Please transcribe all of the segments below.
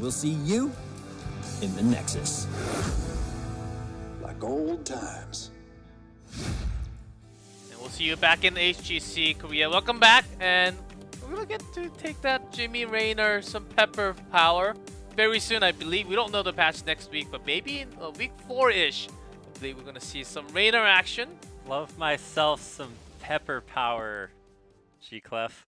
We'll see you in the Nexus. Like old times. And we'll see you back in HGC Korea. Welcome back, and we're gonna get to take that Jimmy Raynor some pepper power very soon, I believe. We don't know the patch next week, but maybe in week 4-ish, I believe we're gonna see some Raynor action. Love myself some pepper power, G-Clef.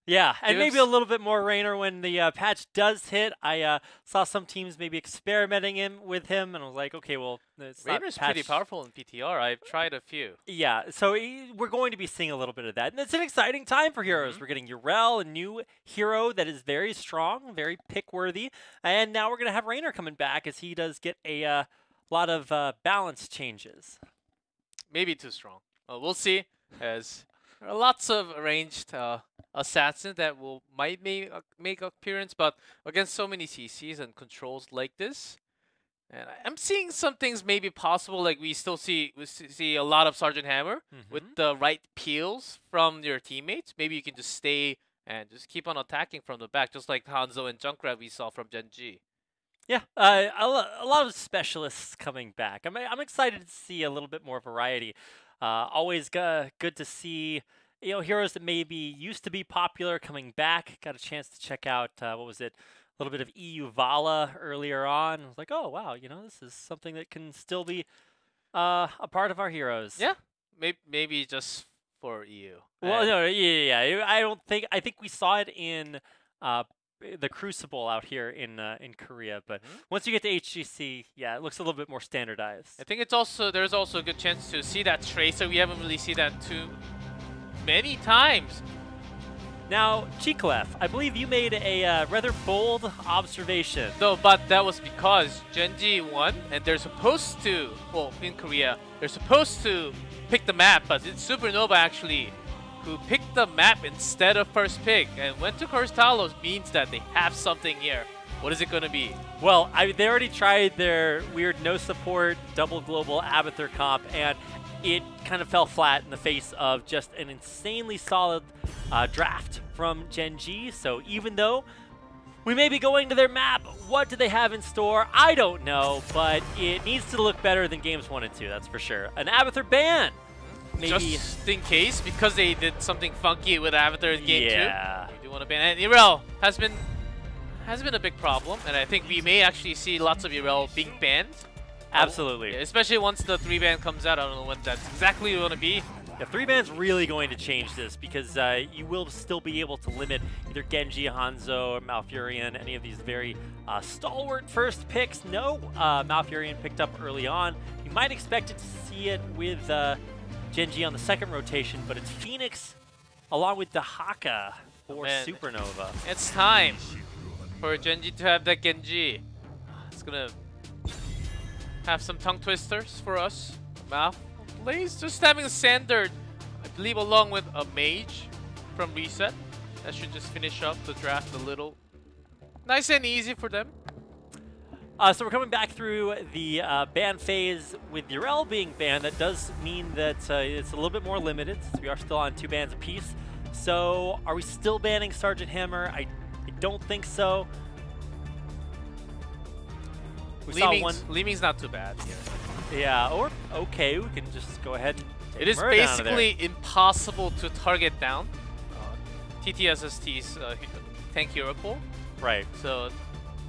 Yeah, and maybe a little bit more Raynor when the patch does hit. I saw some teams maybe experimenting with him, and I was like, okay, well, it's Raynor's pretty powerful in PTR. I've tried a few. Yeah, so we're going to be seeing a little bit of that. And it's an exciting time for heroes. We're getting Urel, a new hero that is very strong, very pick-worthy. And now we're going to have Raynor coming back as he does get a lot of balance changes. Maybe too strong. We'll see, as there are lots of ranged assassins that might make appearance, but against so many CCs and controls like this, and I'm seeing some things maybe possible. Like we see a lot of Sergeant Hammer with the right peels from your teammates. Maybe you can just stay and just keep on attacking from the back, just like Hanzo and Junkrat we saw from Gen.G. Yeah, a lot of specialists coming back. I'm excited to see a little bit more variety. Always good to see, you know, heroes that maybe used to be popular coming back. Got a chance to check out, what was it, a little bit of EU Vala earlier on. I was like, oh, wow, you know, this is something that can still be a part of our heroes. Yeah, maybe just for EU. Well, no, yeah. I think we saw it in the Crucible out here in Korea, but once you get to HGC, yeah, it looks a little bit more standardized. I think there's also a good chance to see that Tracer. We haven't really seen that too many times. Now, G-Clef, I believe you made a rather bold observation. No, but that was because Gen.G won, and they're supposed to, well, in Korea, they're supposed to pick the map, but it's Supernova actually who picked the map instead of first pick, and went to Curse Talos means that they have something here. What is it going to be? Well, they already tried their weird no support double global Abathur comp, and it kind of fell flat in the face of just an insanely solid draft from Gen.G. So even though we may be going to their map, what do they have in store? I don't know, but it needs to look better than games 1 and 2, that's for sure. An Abathur ban! Maybe. Just in case, because they did something funky with Avatar in game 2. Yeah. We do want to ban. And Irel has been a big problem, and I think we may actually see lots of Irel being banned. Absolutely. Especially once the 3-ban comes out. I don't know when that's exactly going to be. Yeah, 3-ban's really going to change this, because you will still be able to limit either Genji, Hanzo, or Malfurion, any of these very stalwart first picks. No, Malfurion picked up early on. You might expect it to see it with Gen.G on the second rotation, but it's Phoenix along with the Haka for Supernova. It's time for Gen.G to have that Genji. It's gonna have some tongue twisters for us. Malf plays just having a standard, I believe, along with a mage from Reset. That should just finish up the draft a little nice and easy for them. So we're coming back through the ban phase with Urel being banned. That does mean that it's a little bit more limited, since we are still on 2 bans apiece. So are we still banning Sergeant Hammer? I don't think so. Leeming's not too bad here. Yeah, or okay, we can just go ahead and take It is Murr down basically impossible to target down TTSST's tank hero pool. Right. So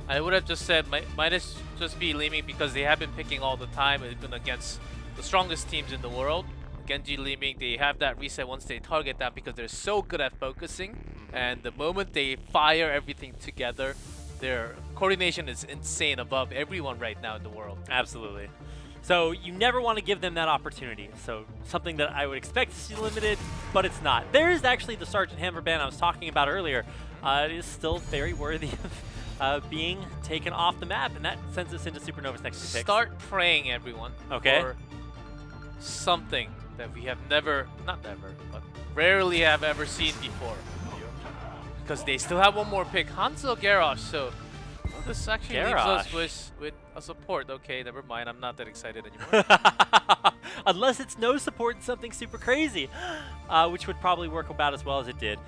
I would have just said might just be Leeming, because they have been picking all the time, even against the strongest teams in the world. Gen.G Leeming, they have that reset once they target that, because they're so good at focusing, and the moment they fire everything together, their coordination is insane, above everyone right now in the world. Absolutely. So you never want to give them that opportunity. So something that I would expect to see limited, but it's not. There is actually the Sergeant Hammer ban I was talking about earlier. It is still very worthy of being taken off the map, and that sends us into Supernova's next 2 picks. Start praying, everyone, okay, for something that we have not never, but rarely have ever seen before. Because they still have one more pick, Hanzo Garrosh, so this actually leaves us with a support. Okay, never mind, I'm not that excited anymore. unless it's no support and something super crazy, which would probably work about as well as it did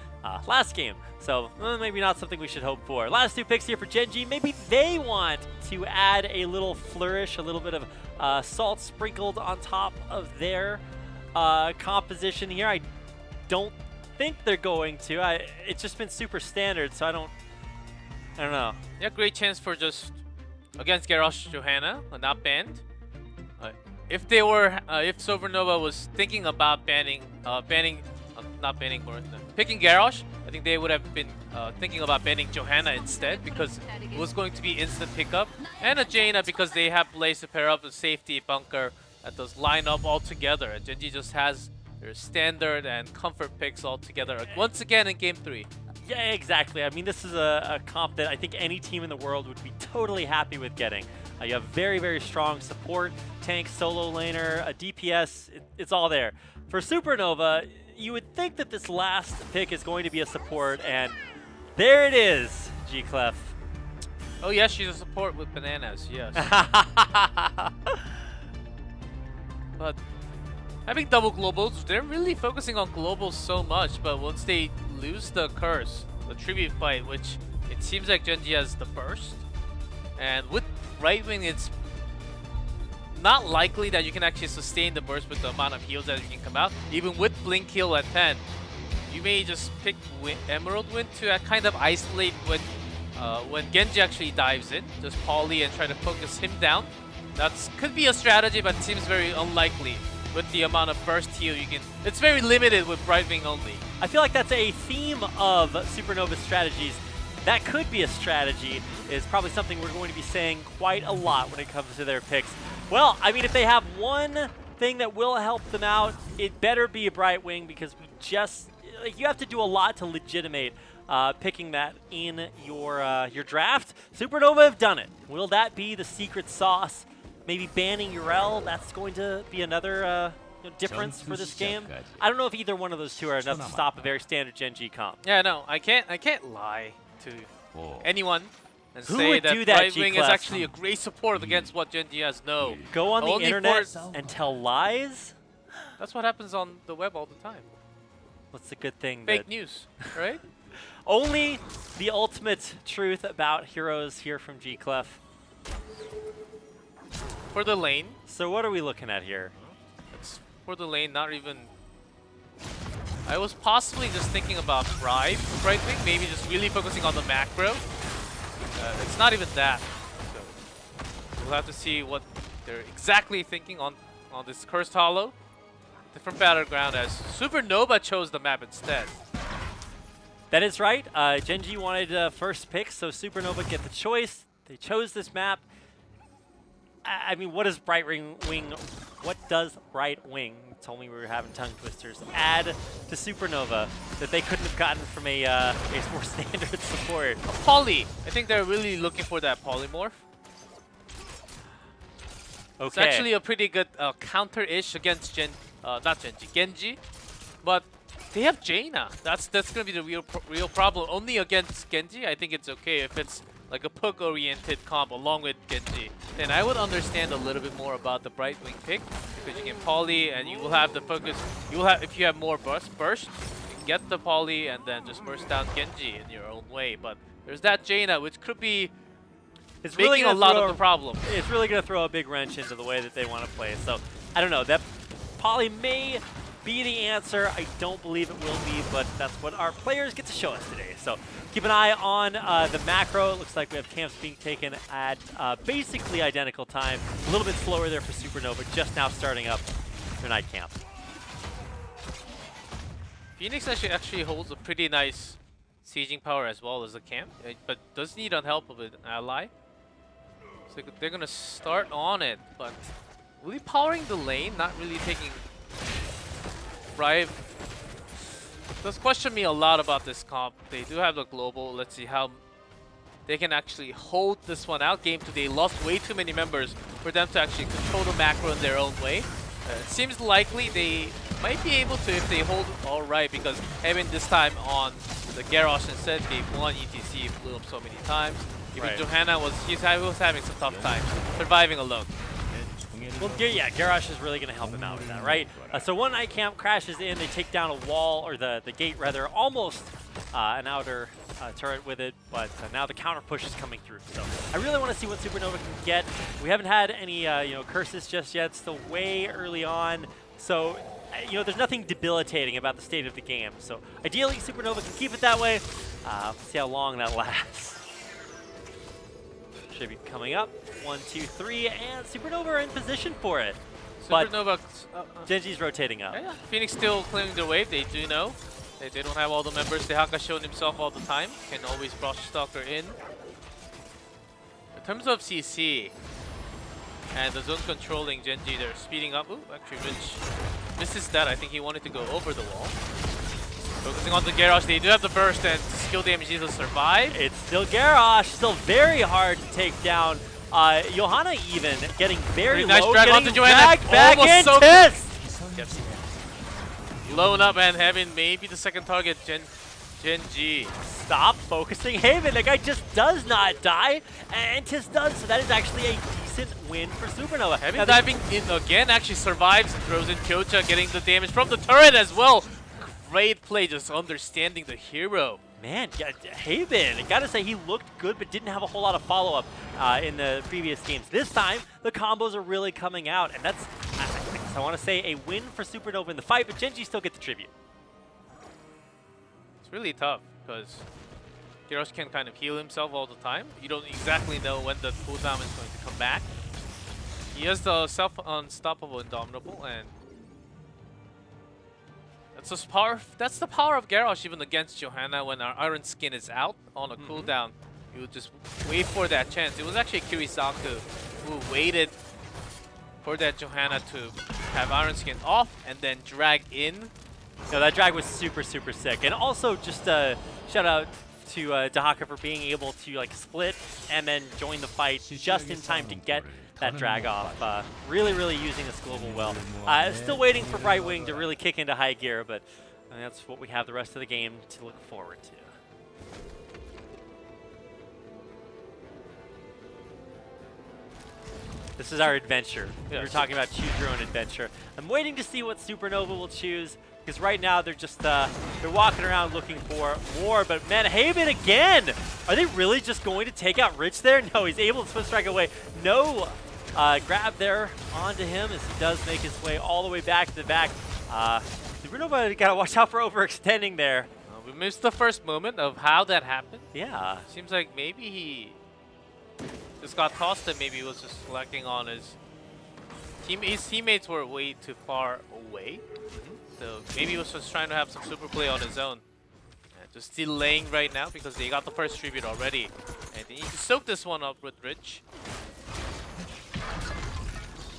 last game. So maybe not something we should hope for. Last 2 picks here for Gen.G. Maybe they want to add a little flourish, a little bit of salt sprinkled on top of their composition here. I don't think they're going to. It's just been super standard, so I don't know. Yeah, great chance for just against Garrosh Johanna, not banned. If they were, if Supernova was thinking about picking Garrosh, I think they would have been thinking about banning Johanna instead, because it was going to be instant pickup, and a Jaina because they have plays to pair up with safety bunker that does line up all together. And Gen.G just has their standard and comfort picks all together once again in Game 3. Yeah, exactly. I mean, this is a comp that I think any team in the world would be totally happy with getting. You have very, very strong support, tank, solo laner, a DPS, it's all there. For Supernova, you would think that this last pick is going to be a support, and there it is, G-Clef. Oh yes, she's a support with bananas, yes. But having double globals, they're really focusing on globals so much, but once they lose the curse, the tribute fight, which it seems like Gen.G has the burst, and with right wing, it's not likely that you can actually sustain the burst with the amount of heals that you can come out. Even with Blink heal at 10, you may just pick Emerald Wind to kind of isolate when Gen.G actually dives in, just poly and try to focus him down. That could be a strategy, but it seems very unlikely with the amount of burst heal you can. It's very limited with Brightwing only. I feel like that's a theme of Supernova's strategies. That could be a strategy, is probably something we're going to be saying quite a lot when it comes to their picks. Well, I mean, if they have one thing that will help them out, it better be a Brightwing, because we just, like, you have to do a lot to legitimate picking that in your draft. Supernova have done it. Will that be the secret sauce? Maybe banning Urel, that's going to be another difference for this game. I don't know if either one of those two are enough to stop a very standard Gen.G comp. Yeah, no, I can't lie to anyone and Who say would that do that, Brightwing is actually a great support against what Gen.G has. No. Go on the internet and tell lies? That's what happens on the web all the time. What's the good thing? Fake news, right? Only the ultimate truth about heroes here from G-Clef. For the lane. So what are we looking at here? It's for the lane, not even... I was possibly just thinking about Brightwing, maybe just really focusing on the macro. It's not even that. So we'll have to see what they're exactly thinking on this Cursed Hollow. Different battleground, as Supernova chose the map instead. That is right. Gen.G wanted first pick, so Supernova get the choice. They chose this map. I mean, what does Brightwing, told me we were having tongue twisters, add to Supernova that they couldn't have gotten from a more standard support? A poly. I think they're really looking for that polymorph. Okay. It's actually a pretty good counter-ish against Gen.G, but they have Jaina. That's gonna be the real problem. Only against Gen.G, I think it's okay if it's like a poke-oriented comp along with Gen.G. Then I would understand a little bit more about the Brightwing pick, because you can poly and you will have the focus. You will have, if you have more burst, you can get the poly and then just burst down Gen.G in your own way. But there's that Jaina, which could be making a lot of the problem. It's really going to throw a big wrench into the way that they want to play. So I don't know. That poly may be the answer. I don't believe it will be, but that's what our players get to show us today. So keep an eye on the macro. It looks like we have camps being taken at basically identical time. A little bit slower there for Supernova, just now starting up their night camp. Phoenix actually holds a pretty nice sieging power as well as a camp, but does need the help of an ally. So they're going to start on it, but really powering the lane, not really taking... Right. Does question me a lot about this comp. They do have the global. Let's see how they can actually hold this one out. Game 2, they lost way too many members for them to actually control the macro in their own way. It seems likely they might be able to if they hold all right, because Evan this time on the Garrosh instead gave 1 ETC, blew up so many times. Even Johanna was having some tough time surviving alone. Well, yeah, Garrosh is really going to help him out with that, right? So one Night Camp crashes in, they take down a wall, or the gate rather, almost an outer turret with it, but now the counter push is coming through. So I really want to see what Supernova can get. We haven't had any curses just yet, still way early on. So there's nothing debilitating about the state of the game. So ideally, Supernova can keep it that way. See how long that lasts. Tribute coming up. 1, 2, 3, and Supernova are in position for it. Supernova. Gen.G's rotating up. Yeah, Phoenix still claiming the wave. They do know. They don't have all the members. Dehaka shown himself all the time. Can always brush Stalker in. In terms of CC and the zone controlling Gen.G, they're speeding up. Ooh, actually Rich misses that. I think he wanted to go over the wall. Focusing on the Garrosh, they do have the burst and skill damage needs to survive. It's still Garrosh, still very hard to take down. Johanna even getting very nice low, drag getting onto Johanna. dragged back in. So Tiss! yes. Blown up and having maybe the second target, Gen.G. Stop focusing Haven. That guy just does not die, and Tiss does. So that is actually a decent win for Supernova. Haven diving in again, actually survives, throws in Kyocha, getting the damage from the turret as well. Great play, just understanding the hero. Man, yeah, Haven, I gotta say he looked good, but didn't have a whole lot of follow-up in the previous games. This time, the combos are really coming out, and that's, I want to say, a win for Supernova in the fight, but Gen.G still get the tribute. It's really tough, because Garrosh can kind of heal himself all the time. You don't exactly know when the cooldown is going to come back. He has the self-unstoppable Indomitable, and that's the power of Garrosh even against Johanna when our Iron Skin is out on a cooldown. You would just wait for that chance. It was actually Kirisaku who waited for that Johanna to have Iron Skin off and then drag in. No, that drag was super, super sick. And also just a shout out to Dehaka for being able to split and then join the fight just in time to get that drag off. Really, really using this global well. Still waiting for Brightwing to really kick into high gear, but that's what we have the rest of the game to look forward to. This is our adventure. Yes. We were talking about choose your own adventure. I'm waiting to see what Supernova will choose, because right now they're just they're walking around looking for more. But man, Haven again! Are they really just going to take out Rich there? No, he's able to split strike away. No grab there onto him as he does make his way all the way back to the back. Supernova gotta watch out for overextending there. We missed the first moment of how that happened. Yeah. Seems like maybe he just got tossed and maybe he was just lacking on his teammates were way too far away. So maybe he was just trying to have some super play on his own. And just delaying right now because they got the first tribute already. And then you can soak this one up with Rich.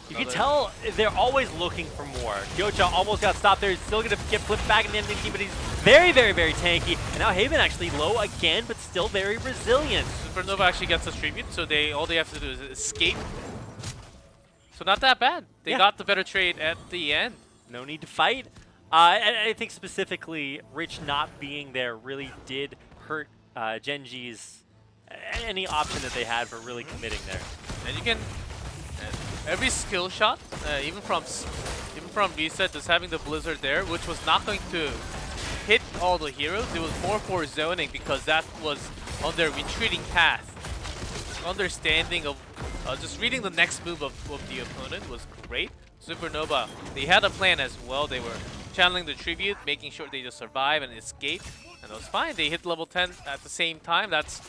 You can tell they're always looking for more. Kyocha almost got stopped there. He's still going to get flipped back in the ending team, but he's very, very, very tanky. And now Haven actually low again, but still very resilient. Supernova actually gets a tribute, so all they have to do is escape. So not that bad. They got the better trade at the end. No need to fight. I think specifically Rich not being there really did hurt Gen.G's any option that they had for really committing there. And you can every skill shot, even from Reset, just having the Blizzard there, which was not going to hit all the heroes. It was more for zoning because that was on their retreating path. Understanding of just reading the next move of the opponent was great. Supernova, they had a plan as well. They were channeling the tribute, making sure they just survive and escape, and it was fine. They hit level 10 at the same time. That's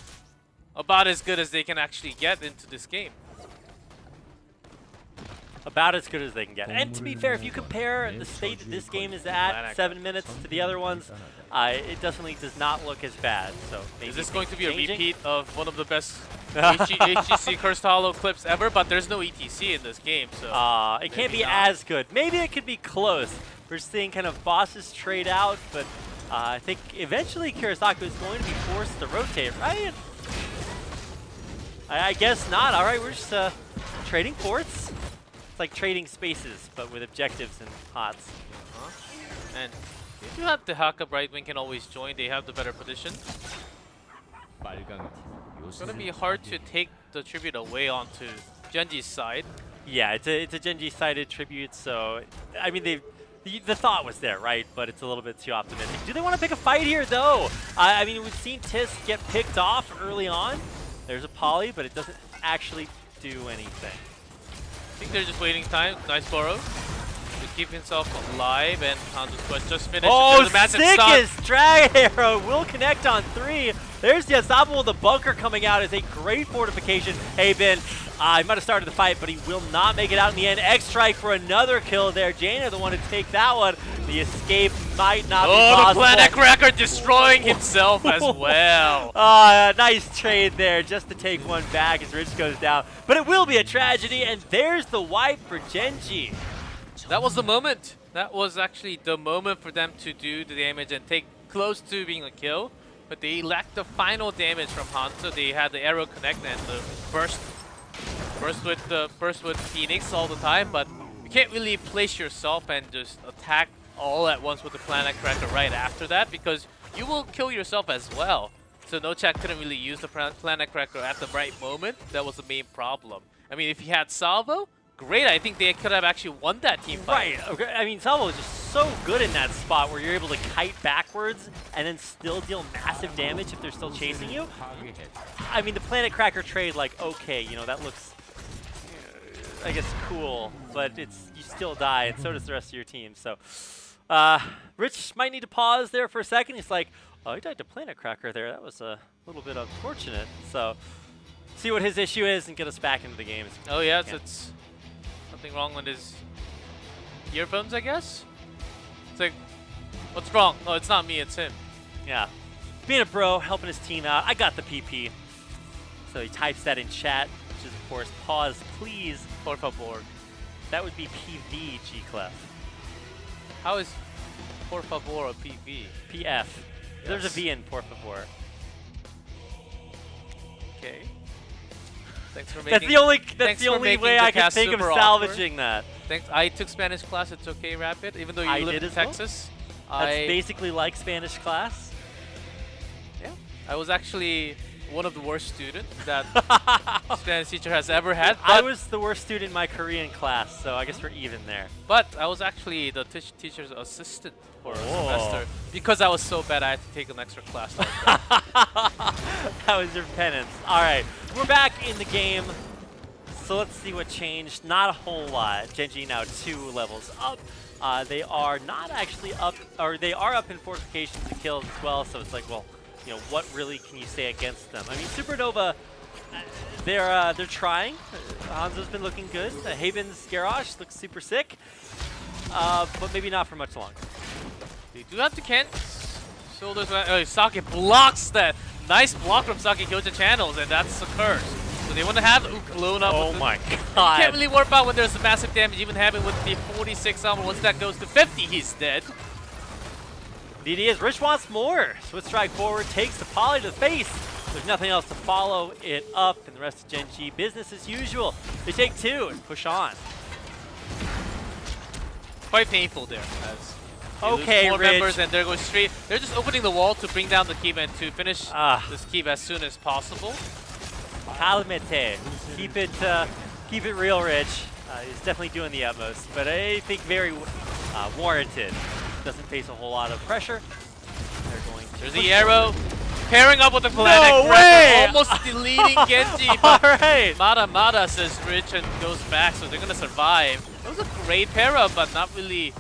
about as good as they can actually get into this game. About as good as they can get. And to be fair, if you compare the state that this game is at, 7 minutes, to the other ones, it definitely does not look as bad. So maybe is this going to be a repeat of one of the best HGC Cursed Hollow clips ever? But there's no ETC in this game, so it can't be as good. Maybe it could be close. We're seeing kind of bosses trade out, but I think eventually Kirisaku is going to be forced to rotate, right? I guess not. All right, we're just trading forts. It's like trading spaces, but with objectives and pots. And if you have Dehaka, Brightwing can always join. They have the better position. It's going to be hard to take the tribute away onto Gen.G's side. Yeah, it's a Gen.G sided tribute, so I mean the thought was there, right? But it's a little bit too optimistic. Do they want to pick a fight here though? I mean, we've seen Tis get picked off early on. There's a poly, but it doesn't actually do anything. I think they're just waiting time. Nice borrow to keep himself alive, and Hanzo's quest just finished. Oh, There's a massive stun. sickest drag arrow will connect on 3. There's the Unstoppable. The bunker coming out is a great fortification. Haven, he might have started the fight, but he will not make it out in the end. X-Strike for another kill there. Jaina the one to take that one. The escape might not be possible. Oh, the Planet Cracker destroying himself as well. Nice trade there just to take one back as Rich goes down. But it will be a tragedy, and there's the wipe for Gen.G. That was the moment. That was actually the moment for them to do the damage and take close to being a kill. But they lacked the final damage from Hanzo. They had the arrow connect and the burst with Phoenix all the time, but you can't really place yourself and just attack all at once with the Planet Cracker right after that, because you will kill yourself as well. So Nochak couldn't really use the Planet Cracker at the right moment. That was the main problem. I mean, if he had Salvo, great. I think they could have actually won that team fight. Right. Okay. I mean, Salvo is just so good in that spot where you're able to kite backwards and then still deal massive damage if they're still chasing you. I mean, the Planet Cracker trade, like, okay, you know, that looks, I guess, cool, but you still die, and so does the rest of your team. So, Rich might need to pause there for a second. He's like, oh, he died to Planet Cracker there. That was a little bit unfortunate. So, see what his issue is and get us back into the game. Oh, yeah, it's something wrong with his earphones, I guess? It's like, what's wrong? Oh, it's not me, it's him. Yeah. Being a bro, helping his team out. I got the PP. So he types that in chat, which is, of course, pause, please, por favor. That would be PV, G-Clef. How is por favor a PV? PF. Yes. There's a V in por favor. Okay. Thanks for making. That's the only way I can think of salvaging that. Thanks. I took Spanish class. It's okay, Rapid. Even though you live in Texas, that's basically like Spanish class. Yeah, I was actually one of the worst students that Spanish teacher has ever had. I was the worst student in my Korean class, so I guess we're even there. But I was actually the teacher's assistant for a semester because I was so bad I had to take an extra class. Like that. That was your penance. All right, we're back in the game. So let's see what changed. Not a whole lot. Gen.G now 2 levels up. They are not actually up, or they are up in fortifications and kills as well. So it's like, well, you know, what really can you say against them? I mean, Supernova, they're trying. Hanzo's been looking good. Haven's Garage looks super sick, but maybe not for much longer. They do have to Kent. Shoulders. Saki blocks that. Nice block from Saki Kyoja channels, and that's a curse. So they want to have Ook blown up. Oh my god. You can't really warp out when there's a massive damage, even having with the 46 armor. Once that goes to 50, he's dead. The idea is Rich wants more. Switch strike forward, takes the poly to the face. There's nothing else to follow it up, and the rest of Gen.G business as usual. They take 2 and push on. Quite painful there. As okay, more Rich. members, and they're going straight. They're just opening the wall to bring down the keep and to finish this keep as soon as possible. Calmete. Keep it real, Rich. He's definitely doing the utmost, but I think very warranted. Doesn't face a whole lot of pressure. They're going to. There's the arrow. Pairing up with the Planet Cracker, almost deleting Gen.G. Alright! Mata says Rich and goes back, so they're gonna survive. It was a great pair up, but not really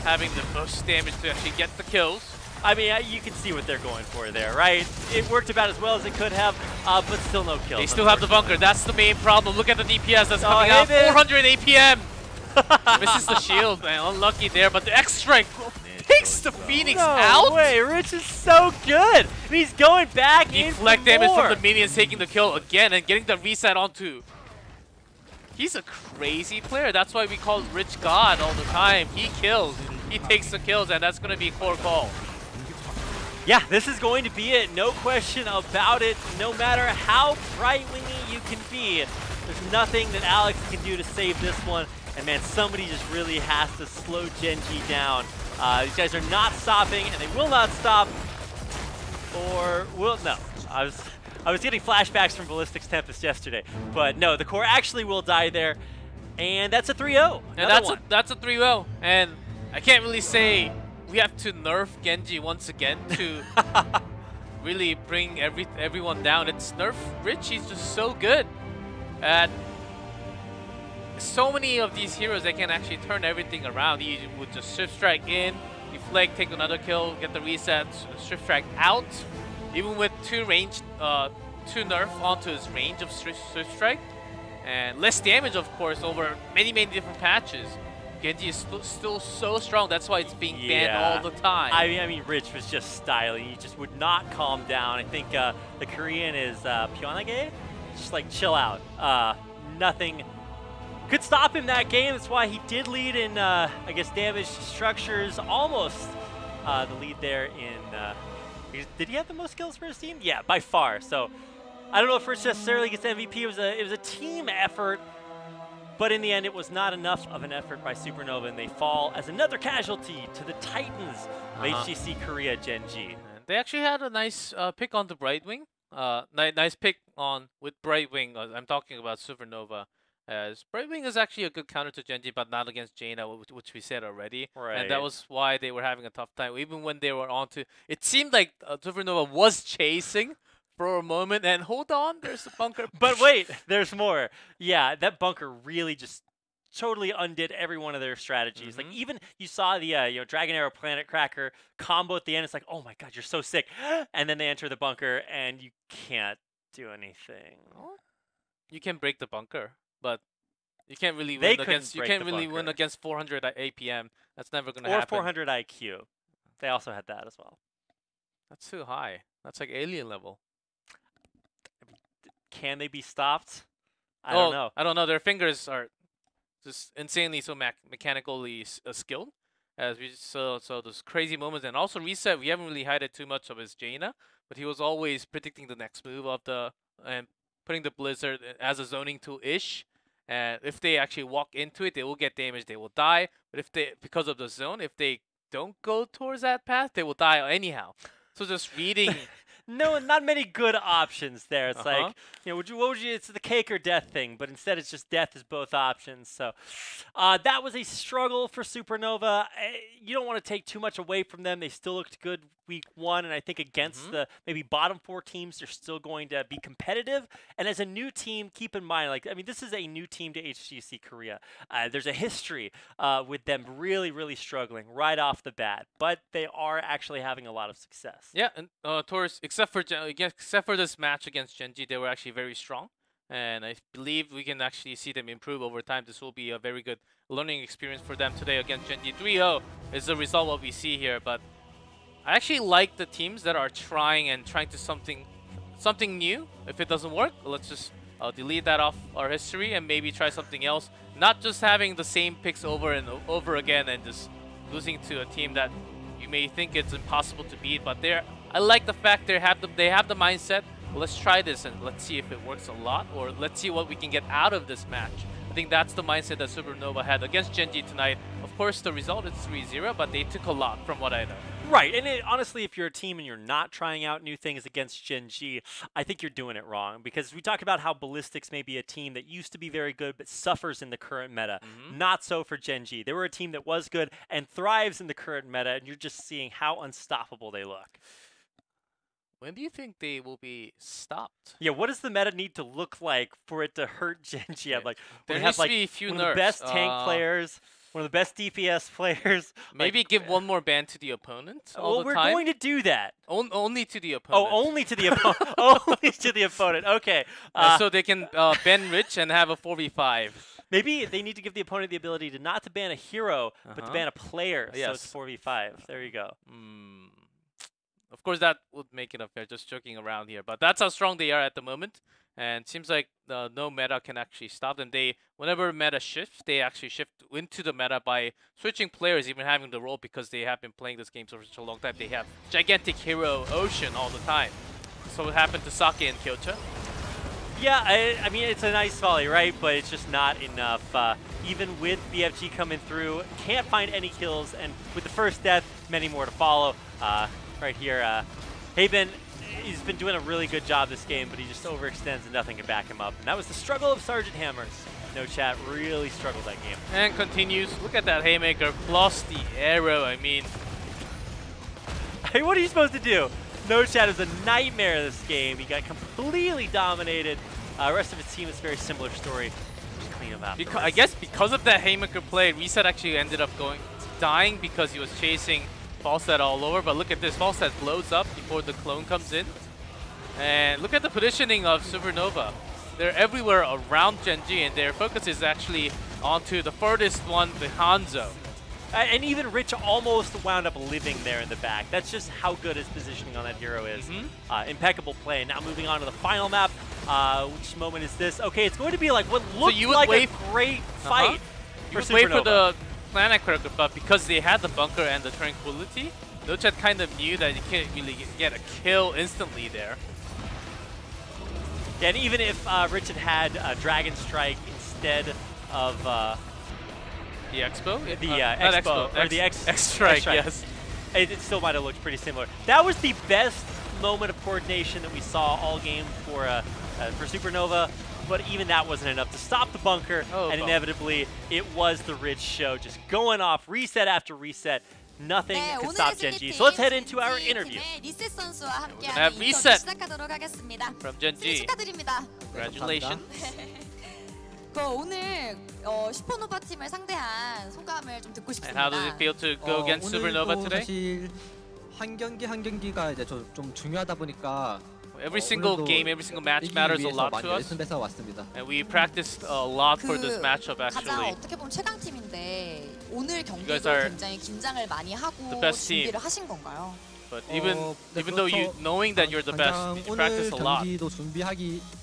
having the most damage to actually get the kills. I mean, you can see what they're going for there, right? It worked about as well as it could have, but still no kills. They still have the bunker. That's the main problem. Look at the DPS that's coming out. 400 APM! Misses the shield, man. Unlucky there, but the X-Strike takes the Phoenix out. No way, Rich is so good. He's going back in deflect damage from the minions, taking the kill again and getting the reset onto. He's a crazy player. That's why we call Rich God all the time. He kills. He takes the kills, and that's going to be a core call. Yeah, this is going to be it. No question about it. No matter how right-wingy you can be, there's nothing that Alex can do to save this one. And man, somebody just really has to slow Gen.G down. These guys are not stopping, and they will not stop. Or will no? I was getting flashbacks from Ballistics Tempest yesterday, but no, the core actually will die there. And that's a 3-0. And that's a 3-0. And I can't really say we have to nerf Gen.G once again to really bring everyone down. It's nerf Rich. He's just so good at so many of these heroes that can actually turn everything around. He would just shift strike in, deflect, take another kill, get the reset, shift strike out. Even with two nerf onto his range of shift strike. And less damage, of course, over many different patches. Gen.G is still so strong. That's why it's being banned all the time. I mean, Rich was just styling. He just would not calm down. I think the Korean is Pyeonage. Just like chill out. Nothing could stop him that game. That's why he did lead in, I guess, damage structures. Almost the lead there in. Did he have the most kills for his team? Yeah, by far. So I don't know if Rich necessarily gets MVP. It was a team effort. But in the end, it was not enough of an effort by Supernova, and they fall as another casualty to the Titans of HGC Korea Gen.G. They actually had a nice pick on the Brightwing. Nice pick on with Brightwing. I'm talking about Supernova, as Brightwing is actually a good counter to Gen.G, but not against Jaina, which we said already. Right. And that was why they were having a tough time. Even when they were onto, it seemed like Supernova was chasing for a moment, and hold on, there's a bunker. But wait, there's more. Yeah, that bunker really just totally undid every one of their strategies. Like, even you saw the Dragon Arrow Planet Cracker combo at the end. It's like, oh my god, you're so sick. And then they enter the bunker, and you can't do anything. You can break the bunker, but you can't really win against. You can't really win against 400 APM. That's never gonna happen. Or 400 IQ. They also had that as well. That's too high. That's like alien level. Can they be stopped? I don't know. I don't know. Their fingers are just insanely so mechanically skilled. As we saw those crazy moments, and also reset. We haven't really highlighted too much of his Jaina, but he was always predicting the next move of and putting the Blizzard as a zoning tool ish. And if they actually walk into it, they will get damaged. They will die. But if because of the zone, if they don't go towards that path, they will die anyhow. So just reading. No, not many good options there. It's like, what would you? It's the cake or death thing, but instead it's just death is both options. So that was a struggle for Supernova. You don't want to take too much away from them. They still looked good week one, and I think against the maybe bottom 4 teams, they're still going to be competitive. And as a new team, keep in mind, this is a new team to HGC Korea. There's a history with them really struggling right off the bat, but they are actually having a lot of success. Yeah, and towards except for this match against Gen.G, they were actually very strong, and I believe we can actually see them improve over time. This will be a very good learning experience for them today against Gen.G. 3-0 is the result what we see here, but I actually like the teams that are trying to something new. If it doesn't work, let's just delete that off our history and maybe try something else. Not just having the same picks over and over again and just losing to a team that you may think it's impossible to beat, but I like the fact they have the mindset. Let's try this and let's see if it works a lot, or let's see what we can get out of this match. I think that's the mindset that Supernova had against Gen.G tonight. Of course, the result is 3-0, but they took a lot from what I know. Right, and honestly, if you're a team and you're not trying out new things against Gen.G, I think you're doing it wrong, because we talk about how Ballistics may be a team that used to be very good but suffers in the current meta. Not so for Gen.G. They were a team that was good and thrives in the current meta, and you're just seeing how unstoppable they look. When do you think they will be stopped? Yeah, what does the meta need to look like for it to hurt Gen.G? Yeah. There needs to be a few one nerfs. Of the best tank players, one of the best DPS players. Maybe give one more ban to the opponent all the we're time. going to do that. Only to the opponent. Oh, only to the opponent. Only to the opponent. Okay. So they can ban Rich and have a 4v5. Maybe they need to give the opponent the ability to not to ban a hero, but to ban a player. Yes. So it's 4v5. There you go. Of course, that would make it unfair, just joking around here. But that's how strong they are at the moment. And it seems like no meta can actually stop them. Whenever meta shifts, they actually shift into the meta by switching players, even having the role, because they have been playing this game for such a long time. They have gigantic hero Ocean all the time. So it happened to Sake and Kyocha. Yeah, I mean, it's a nice volley, right? But it's just not enough. Even with BFG coming through, can't find any kills. And with the first death, many more to follow. Right here, Haben, he's been doing a really good job this game, but he just overextends and nothing can back him up. And that was the struggle of Sergeant Hammers. No Chat really struggled that game. And continues. Look at that haymaker plus the arrow. I mean, Hey, what are you supposed to do? No Chat is a nightmare this game. He got completely dominated. The rest of his team is a very similar story. Just clean him out. I guess because of that haymaker play, Reset actually ended up dying because he was chasing Falstad all over. But look at this, Falstad blows up before the clone comes in. And look at the positioning of Supernova. They're everywhere around Gen.G, and their focus is actually onto the furthest one, the Hanzo. And even Rich almost wound up living there in the back. That's just how good his positioning on that hero is. Impeccable play. Now moving on to the final map. Which moment is this? Okay, it's going to be like what looked like a great fight You would wait for the Planet Cracker, but because they had the bunker and the Tranquility, Nochat kind of knew that you can't really get a kill instantly there. Yeah, and even if Rich had Dragon Strike instead of the Expo? The Expo, or the X-Strike, yes. It still might have looked pretty similar. That was the best moment of coordination that we saw all game for Supernova, but even that wasn't enough to stop the bunker, and inevitably it was the Rich show just going off reset after reset. Nothing can stop Gen.G. So let's head into our interview. We're gonna have Reset from Gen.G. Congratulations. 오늘 슈퍼노바 팀을 상대한 소감을 좀 듣고 싶습니다. And how does it feel to go against Supernova today? 사실 한 경기가 이제 좀 중요하다 보니까 every single game, every single match matters a lot to us. 왔습니다. And we practiced a lot for this matchup actually. 가장 어떻게 보면 최강 팀인데 오늘 경기도 굉장히 긴장을 많이 하고 준비를 하신 건가요? But even though you knowing that you're the best, did you practice a lot? 오늘 경기도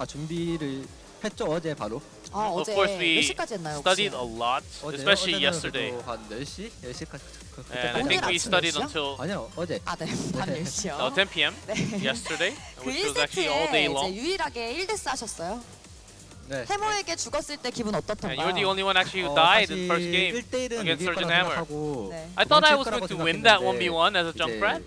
준비를 했죠 어제 바로. 어제 of course we 몇 시까지 했나요, studied a lot, especially yesterday. 한 10시? 10시까지. And I think we studied until 아니요, 어제. 네, 밤 10시요. 10 p.m. yesterday, which was actually all day long. 유일하게 1데스 하셨어요. 네. 해머에게 죽었을 때 기분 어떻던가요? And you're the only one actually who died in the first game against Surgeon Hammer. I thought I was going to win that 1v1 as a Junkrat.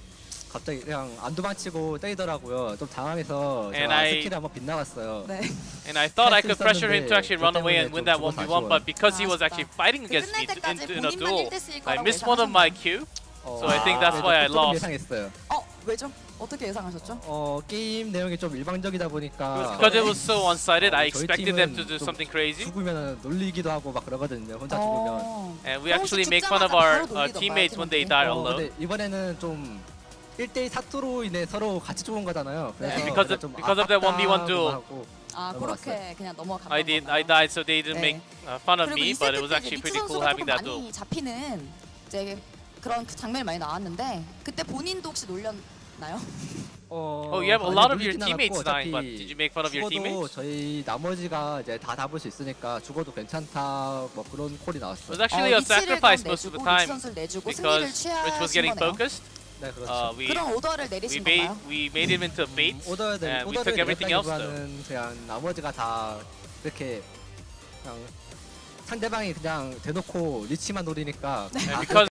갑자기 그냥 안 도망치고 때리더라고요. 좀 당황해서 And 제가 스킬을 한번 빗나갔어요. 네. And I thought I could pressure him to actually run away and win that 1v1, but because he was actually fighting against me in a duel, I missed one of my Q. So I think that's why I lost. 예상했어요. 왜죠? 어떻게 예상하셨죠? 게임 내용이 좀 일방적이다 보니까 Because it was so one-sided, I expected them to do something crazy. 죽으면 놀리기도 하고 막 그러거든요. 혼자 죽으면. And we actually make fun of our teammates when they die alone. 근데 이번에는 좀 1대1 사투로 인해 서로 같이 죽은 거잖아요. And because of that 1v1 duel, 그렇게 그냥 넘어갔던 I died, so they didn't make fun of me, but it was actually 리트 pretty cool 선수가 having 조금 that duel. 많이 잡히는 이제 그런 장면이 많이 나왔는데 그때 본인도 혹시 놀렸나요? Oh, you have a lot of your teammates dying, but did you make fun of your teammates? 저희 나머지가 이제 다 잡을 수 있으니까 죽어도 괜찮다 뭐 그런 콜이 It 나왔어요. was actually a sacrifice most of the time 내주고 because 승리를 Rich was getting 취하신 거네요. focused. 네, 그렇죠. 그런 오더를 내리신 건가요? We made him into bait, and we took everything else though. 그냥 나머지가 다 이렇게 그냥 상대방이 그냥 대놓고 리치만 노리니까 because